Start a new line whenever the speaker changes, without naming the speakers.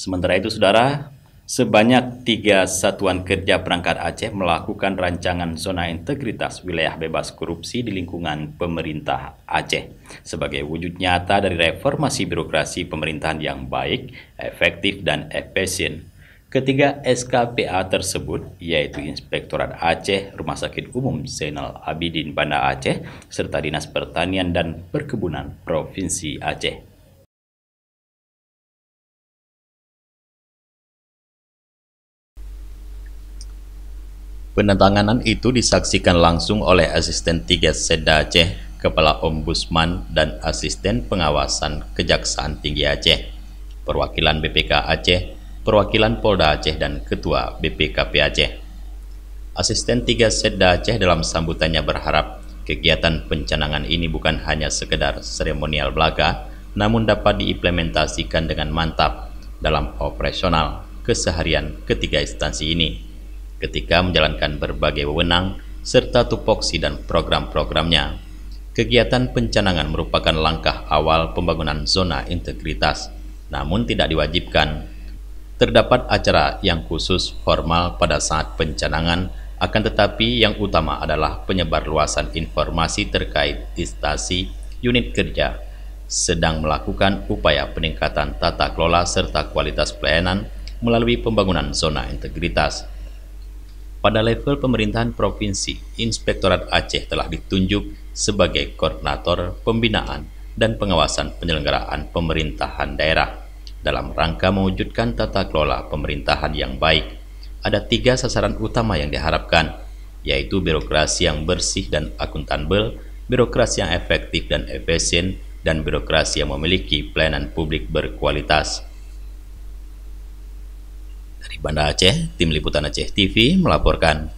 Sementara itu, Saudara, sebanyak 3 satuan kerja perangkat Aceh melakukan rancangan zona integritas wilayah bebas korupsi di lingkungan pemerintah Aceh sebagai wujud nyata dari reformasi birokrasi pemerintahan yang baik, efektif, dan efisien. Ketiga SKPA tersebut yaitu Inspektorat Aceh, Rumah Sakit Umum Zainal Abidin Banda Aceh, serta Dinas Pertanian dan Perkebunan Provinsi Aceh. Penandatanganan itu disaksikan langsung oleh Asisten 3 Setda Aceh, Kepala Ombudsman, dan Asisten Pengawasan Kejaksaan Tinggi Aceh, perwakilan BPK Aceh, perwakilan Polda Aceh, dan Ketua BPKP Aceh. Asisten 3 Setda Aceh dalam sambutannya berharap kegiatan pencanangan ini bukan hanya sekedar seremonial belaka, namun dapat diimplementasikan dengan mantap dalam operasional keseharian ketiga instansi ini ketika menjalankan berbagai wewenang serta tupoksi dan program-programnya. Kegiatan pencanangan merupakan langkah awal pembangunan zona integritas, namun tidak diwajibkan. Terdapat acara yang khusus formal pada saat pencanangan, akan tetapi yang utama adalah penyebarluasan informasi terkait instansi unit kerja sedang melakukan upaya peningkatan tata kelola serta kualitas pelayanan melalui pembangunan zona integritas. Pada level pemerintahan provinsi, Inspektorat Aceh telah ditunjuk sebagai koordinator pembinaan dan pengawasan penyelenggaraan pemerintahan daerah dalam rangka mewujudkan tata kelola pemerintahan yang baik. Ada 3 sasaran utama yang diharapkan, yaitu birokrasi yang bersih dan akuntabel, birokrasi yang efektif dan efisien, dan birokrasi yang memiliki pelayanan publik berkualitas. Dari Banda Aceh, Tim Liputan Aceh TV melaporkan.